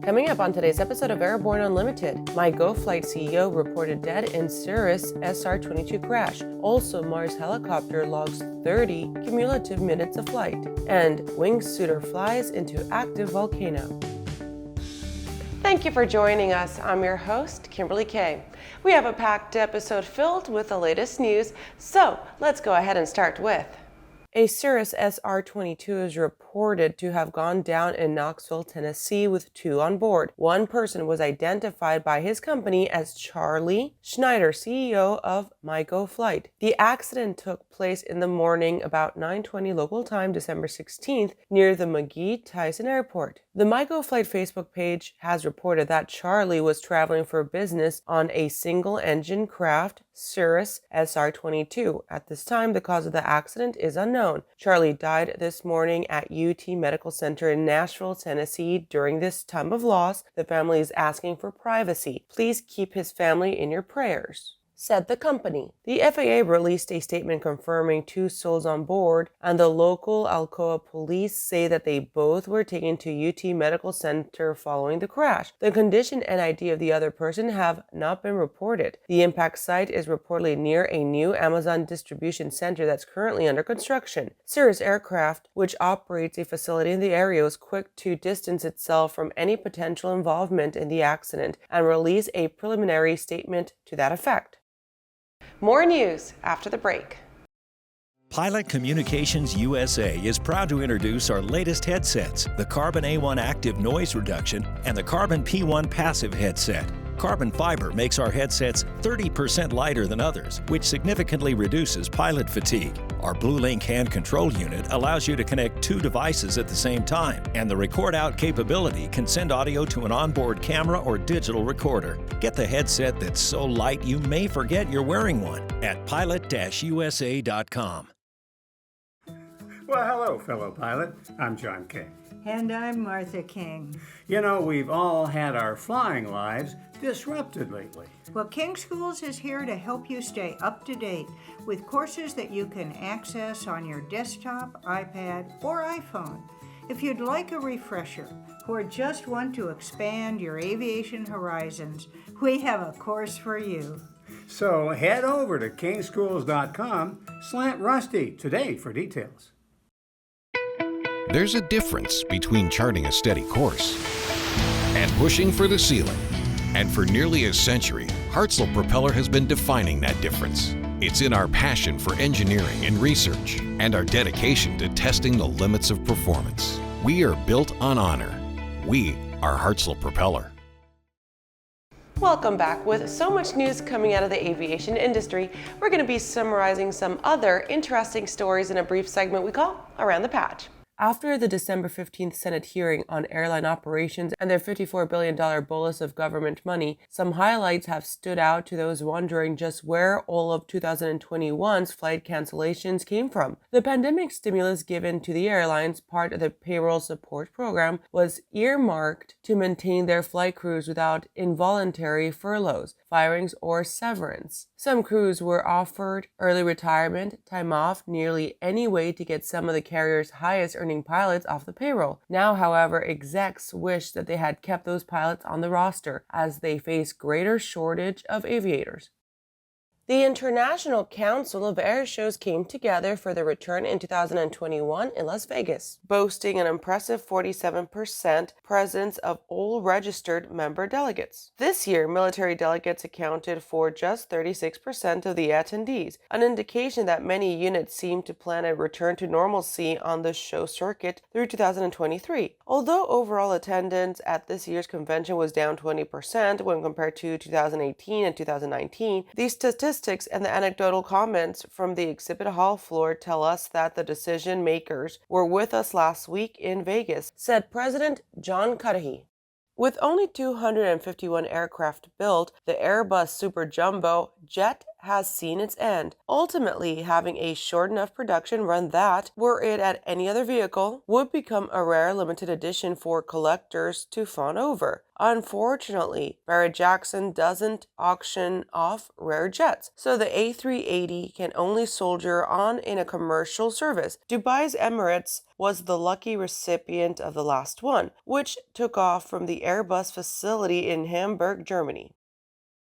Coming up on today's episode of Airborne Unlimited, MyGoFlight CEO reported dead in Cirrus SR-22 crash. Also, Mars helicopter logs 30 cumulative minutes of flight. And Wingsuiter flies into active volcano. Thank you for joining us. I'm your host, Kimberly Kay. We have a packed episode filled with the latest news, so let's go ahead and start with a Cirrus SR-22 is reported to have gone down in Knoxville, Tennessee with 2 on board. One person was identified by his company as Charlie Schneider, CEO of MyGoFlight. The accident took place in the morning about 9:20 local time, December 16th, near the McGee-Tyson Airport. The MyGoFlight Facebook page has reported that Charlie was traveling for business on a single-engine craft, Cirrus SR-22. At this time, the cause of the accident is unknown. Charlie died this morning at UT Medical Center in Nashville, Tennessee. During this time of loss, the family is asking for privacy. Please keep his family in your prayers, said the company. The FAA released a statement confirming 2 souls on board, and the local Alcoa police say that they both were taken to UT Medical Center following the crash. The condition and ID of the other person have not been reported. The impact site is reportedly near a new Amazon distribution center that's currently under construction. Cirrus Aircraft, which operates a facility in the area, was quick to distance itself from any potential involvement in the accident and release a preliminary statement to that effect. More news after the break. Pilot Communications USA is proud to introduce our latest headsets, the Carbon A1 Active Noise Reduction and the Carbon P1 Passive Headset. Carbon fiber makes our headsets 30% lighter than others, which significantly reduces pilot fatigue. Our BlueLink hand control unit allows you to connect 2 devices at the same time, and the record out capability can send audio to an onboard camera or digital recorder. Get the headset that's so light you may forget you're wearing one at pilot-usa.com. Well, hello, fellow pilot. I'm John Kay. And I'm Martha King. You know, we've all had our flying lives disrupted lately. Well, King Schools is here to help you stay up to date with courses that you can access on your desktop, iPad, or iPhone. If you'd like a refresher or just want to expand your aviation horizons, we have a course for you. So head over to kingschools.com/Rusty today for details. There's a difference between charting a steady course and pushing for the ceiling. And for nearly a century, Hartzell Propeller has been defining that difference. It's in our passion for engineering and research and our dedication to testing the limits of performance. We are built on honor. We are Hartzell Propeller. Welcome back. With so much news coming out of the aviation industry, we're going to be summarizing some other interesting stories in a brief segment we call Around the Patch. After the December 15th Senate hearing on airline operations and their $54 billion bolus of government money, some highlights have stood out to those wondering just where all of 2021's flight cancellations came from. The pandemic stimulus given to the airlines, part of the payroll support program, was earmarked to maintain their flight crews without involuntary furloughs, firings, or severance. Some crews were offered early retirement, time off, nearly any way to get some of the carrier's highest earning pilots off the payroll. Now, however, execs wish that they had kept those pilots on the roster as they face greater shortage of aviators. The International Council of Air Shows came together for the return in 2021 in Las Vegas, boasting an impressive 47% presence of all registered member delegates. This year, military delegates accounted for just 36% of the attendees, an indication that many units seem to plan a return to normalcy on the show circuit through 2023. Although overall attendance at this year's convention was down 20% when compared to 2018 and 2019, these statistics and the anecdotal comments from the exhibit hall floor tell us that the decision makers were with us last week in Vegas, said President John Cudahy. With only 251 aircraft built, the Airbus Super Jumbo jet has seen its end, ultimately having a short enough production run that, were it at any other vehicle, would become a rare limited edition for collectors to fawn over. Unfortunately, Barrett-Jackson doesn't auction off rare jets, so the A380 can only soldier on in a commercial service. Dubai's Emirates was the lucky recipient of the last one, which took off from the Airbus facility in Hamburg, Germany.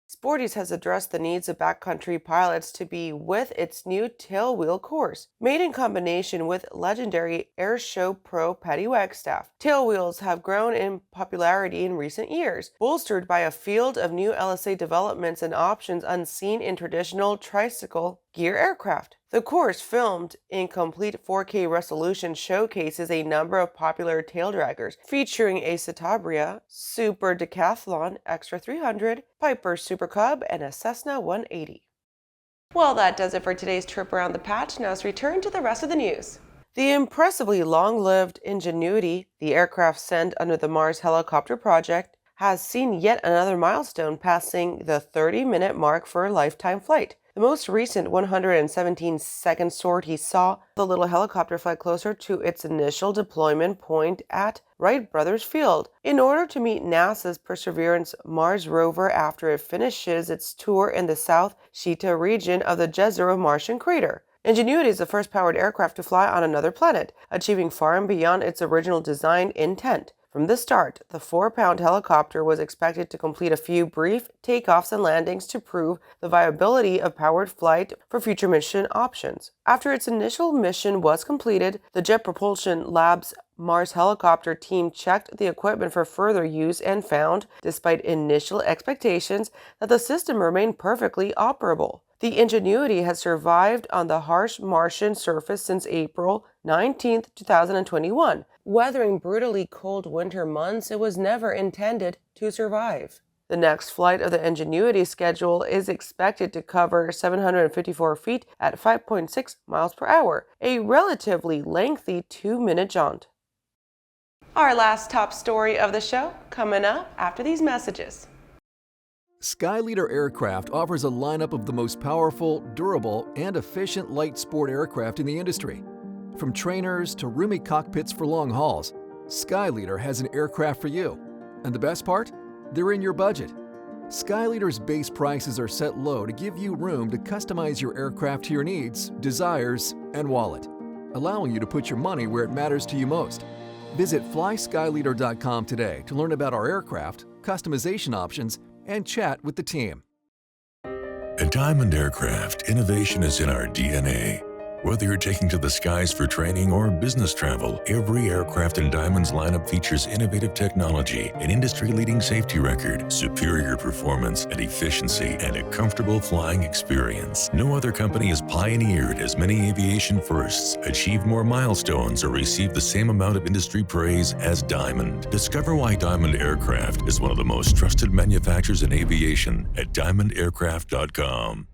Sporty has addressed the needs of backcountry pilots to be with its new tailwheel course, made in combination with legendary airshow pro Paddy Wagstaff. Tailwheels have grown in popularity in recent years, bolstered by a field of new LSA developments and options unseen in traditional tricycle gear aircraft. The course, filmed in complete 4K resolution, showcases a number of popular tail draggers, featuring a Citabria, Super Decathlon Extra 300, Piper Super Cub, and a Cessna 180. Well, that does it for today's trip around the patch. Now let's return to the rest of the news. The impressively long-lived Ingenuity, the aircraft sent under the Mars helicopter project, has seen yet another milestone, passing the 30-minute mark for a lifetime flight. The most recent 117-second sortie saw the little helicopter fly closer to its initial deployment point at Wright Brothers Field in order to meet NASA's Perseverance Mars rover after it finishes its tour in the South Chita region of the Jezero Martian crater. Ingenuity is the first powered aircraft to fly on another planet, achieving far and beyond its original design intent. From the start, the 4-pound helicopter was expected to complete a few brief takeoffs and landings to prove the viability of powered flight for future mission options. After its initial mission was completed, the Jet Propulsion Labs Mars helicopter team checked the equipment for further use and found, despite initial expectations, that the system remained perfectly operable. The Ingenuity has survived on the harsh Martian surface since April 19, 2021. Weathering brutally cold winter months, it was never intended to survive. The next flight of the Ingenuity schedule is expected to cover 754 feet at 5.6 miles per hour, a relatively lengthy 2-minute jaunt. Our last top story of the show coming up after these messages. Skyleader Aircraft offers a lineup of the most powerful, durable, and efficient light sport aircraft in the industry. From trainers to roomy cockpits for long hauls, Skyleader has an aircraft for you. And the best part? They're in your budget. Skyleader's base prices are set low to give you room to customize your aircraft to your needs, desires, and wallet, allowing you to put your money where it matters to you most. Visit flyskyleader.com today to learn about our aircraft, customization options, and chat with the team. At Diamond Aircraft, innovation is in our DNA. Whether you're taking to the skies for training or business travel, every aircraft in Diamond's lineup features innovative technology, an industry-leading safety record, superior performance and efficiency, and a comfortable flying experience. No other company has pioneered as many aviation firsts, achieved more milestones, or received the same amount of industry praise as Diamond. Discover why Diamond Aircraft is one of the most trusted manufacturers in aviation at diamondaircraft.com.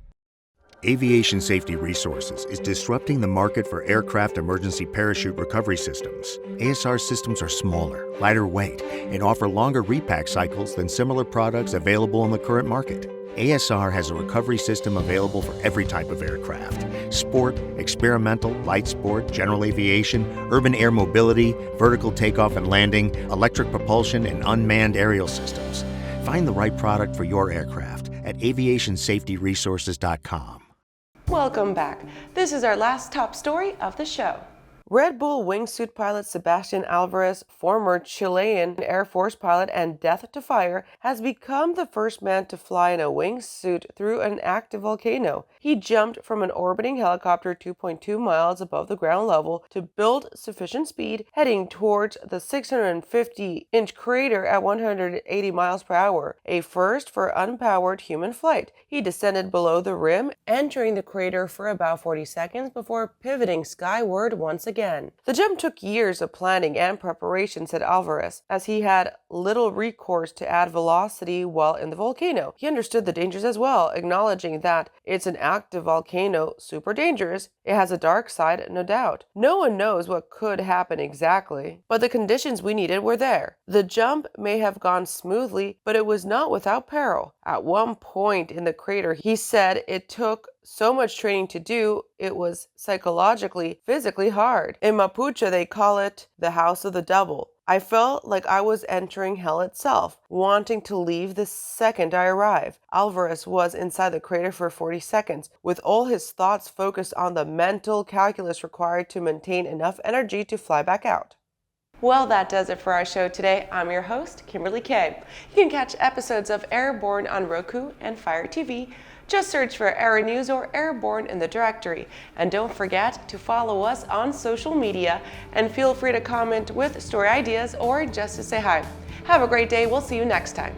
Aviation Safety Resources is disrupting the market for aircraft emergency parachute recovery systems. ASR systems are smaller, lighter weight, and offer longer repack cycles than similar products available in the current market. ASR has a recovery system available for every type of aircraft: sport, experimental, light sport, general aviation, urban air mobility, vertical takeoff and landing, electric propulsion, and unmanned aerial systems. Find the right product for your aircraft at aviationsafetyresources.com. Welcome back. This is our last top story of the show. Red Bull wingsuit pilot Sebastian Alvarez, former Chilean Air Force pilot and death to fire, has become the first man to fly in a wingsuit through an active volcano. He jumped from an orbiting helicopter 2.2 miles above the ground level to build sufficient speed, heading towards the 650-inch crater at 180 miles per hour, a first for unpowered human flight. He descended below the rim, entering the crater for about 40 seconds before pivoting skyward once again. again. The jump took years of planning and preparation, said Alvarez, as he had little recourse to add velocity while in the volcano. He understood the dangers as well, acknowledging that it's an active volcano, super dangerous. It has a dark side, no doubt. No one knows what could happen exactly, but the conditions we needed were there. The jump may have gone smoothly, but it was not without peril. At one point in the crater, he said it took so much training to do, it was psychologically, physically hard. In Mapuche, they call it the house of the double. I felt like I was entering hell itself, wanting to leave the second I arrived. Alvarez was inside the crater for 40 seconds, with all his thoughts focused on the mental calculus required to maintain enough energy to fly back out. Well, that does it for our show today. I'm your host, Kimberly Kay. You can catch episodes of Airborne on Roku and Fire TV. Just search for Aero-News or Airborne in the directory. And don't forget to follow us on social media and feel free to comment with story ideas or just to say hi. Have a great day. We'll see you next time.